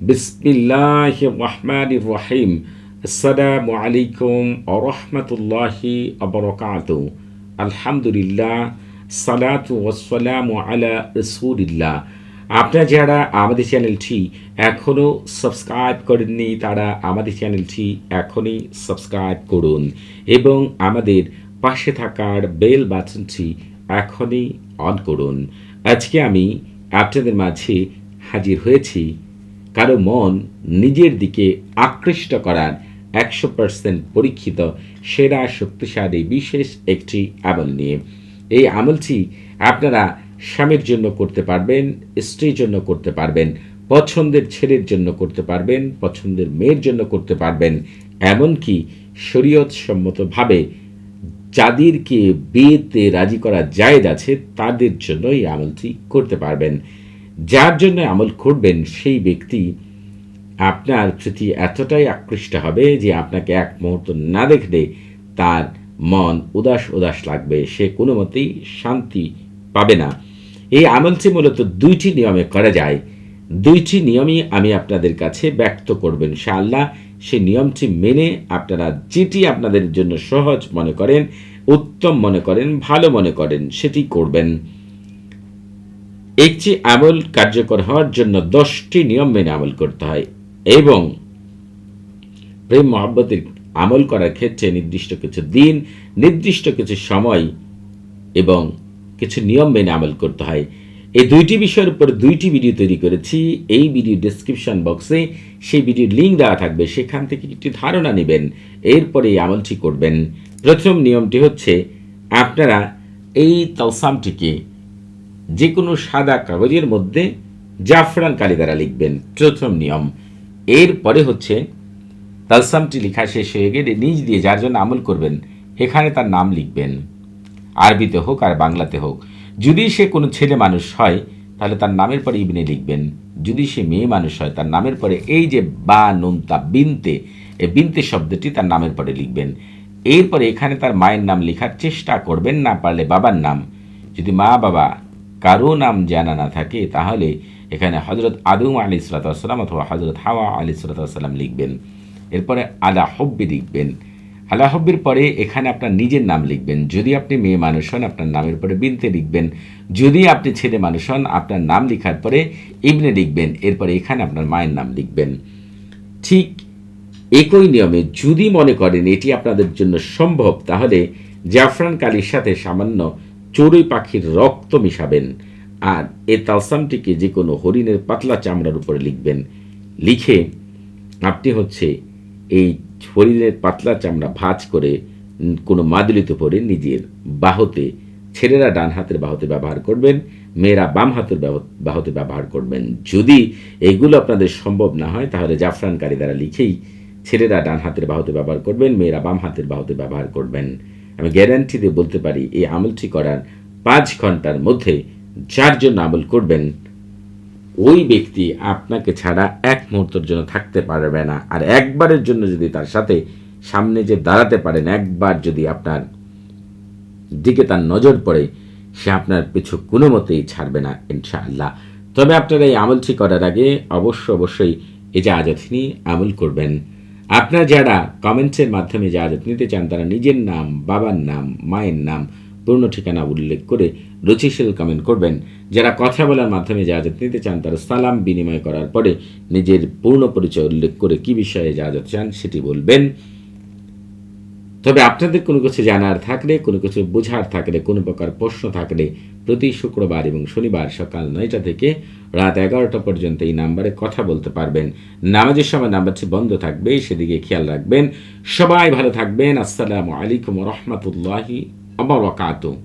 বিসমিল্লাহির রহমানির রহিম। আসসালামু আলাইকুম ওয়া রাহমাতুল্লাহি ওয়া বারাকাতুহু। আলহামদুলিল্লাহ, সালাতু ওয়াসসালামু আলা রাসূলিল্লাহ। আপনারা যারা আমাদের চ্যানেলটি এখনও সাবস্ক্রাইব করেননি তারা আমাদের চ্যানেলটি এখনই সাবস্ক্রাইব করুন এবং আমাদের পাশে থাকার বেল বাটনটি এখনই অন করুন। আজকে আমি আপনাদের মাঝে হাজির হয়েছি কারো মন নিজের দিকে আকৃষ্ট করার 100% পরীক্ষিত সেরা শক্তিশালী বিশেষ একটি আমল নিয়ে। এই আমলটি আপনারা স্বামীর জন্য করতে পারবেন, স্ত্রীর জন্য করতে পারবেন, পছন্দের ছেলের জন্য করতে পারবেন, পছন্দের মেয়ের জন্য করতে পারবেন, এমনকি শরীয়ত সম্মতভাবে যাদেরকে বিয়েতে রাজি করা জায়েজ আছে তাদের জন্য এই আমলটি করতে পারবেন। যার জন্য আমল করবেন সেই ব্যক্তি আপনার প্রতি এতটাই আকৃষ্ট হবে যে আপনাকে এক মুহূর্ত না দেখলে তার মন উদাস উদাস লাগবে, সে কোনো মতেই শান্তি পাবে না। এই আমলটি মূলত দুইটি নিয়মে করা যায়। দুইটি নিয়মই আমি আপনাদের কাছে ব্যক্ত করব ইনশাআল্লাহ। সেই নিয়মটি মেনে আপনারা যেটি আপনাদের জন্য সহজ মনে করেন, উত্তম মনে করেন, ভালো মনে করেন সেটি করবেন। একটি আমল কার্যকর হওয়ার জন্য 10টি নিয়ম মেনে আমল করতে হয় এবং প্রেম মহব্বতের আমল করার ক্ষেত্রে নির্দিষ্ট কিছু দিন, নির্দিষ্ট কিছু সময় এবং কিছু নিয়ম মেনে আমল করতে হয়। এই দুইটি বিষয়ের উপর 2টি ভিডিও তৈরি করেছি। এই ভিডিও ডেসক্রিপশন বক্সে সেই ভিডিওর লিঙ্ক দেওয়া থাকবে, সেখান থেকে একটি ধারণা নেবেন, এরপরে এই আমলটি করবেন। প্রথম নিয়মটি হচ্ছে আপনারা এই তালসামটিকে যে কোনো সাদা কাগজের মধ্যে জাফরান কালি দ্বারা লিখবেন, প্রথম নিয়ম। এরপরে হচ্ছে তালসামটি লেখা শেষ হয়ে গেলে নিজ দিয়ে যার জন্য আমল করবেন এখানে তার নাম লিখবেন, আরবিতে হোক আর বাংলাতে হোক। যদি সে কোনো ছেলে মানুষ হয় তাহলে তার নামের পরে ইবনে লিখবেন, যদি সে মেয়ে মানুষ হয় তার নামের পরে এই যে বা নুনতা বিনতে, এই বিনতে শব্দটি তার নামের পরে লিখবেন। এরপরে এখানে তার মায়ের নাম লেখার চেষ্টা করবেন, না পারলে বাবার নাম। যদি মা বাবা কারো নাম জানা না থাকে তাহলে এখানে হজরত আদম আলাইহিসসালাম অথবা হজরত হাওয়া আলাইহিসসালাম লিখবেন। এরপরে আলা হব্বি লিখবেন। আলা হব্বির পরে এখানে আপনার নিজের নাম লিখবেন। যদি আপনি মেয়ে মানুষ হন আপনার নামের পরে বিনতে লিখবেন, যদি আপনি ছেলে মানুষ হন আপনার নাম লেখার পরে ইবনে লিখবেন, এরপরে এখানে আপনার মায়ের নাম লিখবেন। ঠিক একই নিয়মে যদি মনে করেন এটি আপনাদের জন্য সম্ভব তাহলে জাফরান কালির সাথে সামান্য চড়ুই পাখির রক্ত মিশাবেন আর এই তালসামটিকে যে কোনো হরিণের পাতলা চামড়ার উপরে লিখবেন। লিখে আপনি হচ্ছে এই হরিণের পাতলা চামড়া ভাঁজ করে কোনো মাদুলিতে পরে নিজের বাহুতে, ছেলেরা ডান হাতের বাহুতে ব্যবহার করবেন, মেয়েরা বাম হাতের বাহুতে ব্যবহার করবেন। যদি এগুলো আপনাদের সম্ভব না হয় তাহলে জাফরান কালি দ্বারা লিখেই ছেলেরা ডান হাতের বাহুতে ব্যবহার করবেন, মেয়েরা বাম হাতের বাহুতে ব্যবহার করবেন। আমি গ্যারান্টি দিয়ে বলতে পারি এই আমলটি করার 5 ঘন্টার মধ্যে যার জন্য আমল করবেন ওই ব্যক্তি আপনাকে ছাড়া এক মুহূর্তের জন্য থাকতে পারবে না। আর একবারের জন্য যদি তার সাথে সামনে যে দাঁড়াতে পারেন, একবার যদি আপনার দিকে তার নজর পড়ে সে আপনার পিছু কোনো মতেই ছাড়বে না ইনশাআল্লাহ। তবে আপনারা এই আমলটি করার আগে অবশ্যই ইজাজত নিয়ে আমল করবেন। আপনারা যারা কমেন্টসের মাধ্যমে ইজাজত নিতে চান তারা নিজের নাম, বাবার নাম, মায়ের নাম, পূর্ণ ঠিকানা উল্লেখ করে রুচিশীল কমেন্ট করবেন। যারা কথা বলার মাধ্যমে ইজাজত নিতে চান তারা সালাম বিনিময় করার পরে নিজের পূর্ণ পরিচয় উল্লেখ করে কি বিষয়ে ইজাজত চান সেটি বলবেন। তবে আপনাদের কোনো কিছু জানার থাকলে, কোনো কিছু বোঝার থাকলে, কোনো প্রকার প্রশ্ন থাকলে প্রতি শুক্রবার এবং শনিবার সকাল 9টা থেকে রাত 11টা পর্যন্ত এই নাম্বারে কথা বলতে পারবেন। নামাজের সময় নাম্বারটি বন্ধ থাকবে, সেদিকে খেয়াল রাখবেন। সবাই ভালো থাকবেন। আসসালামু আলাইকুম ওয়া রাহমাতুল্লাহি ওয়া বারাকাতুহু।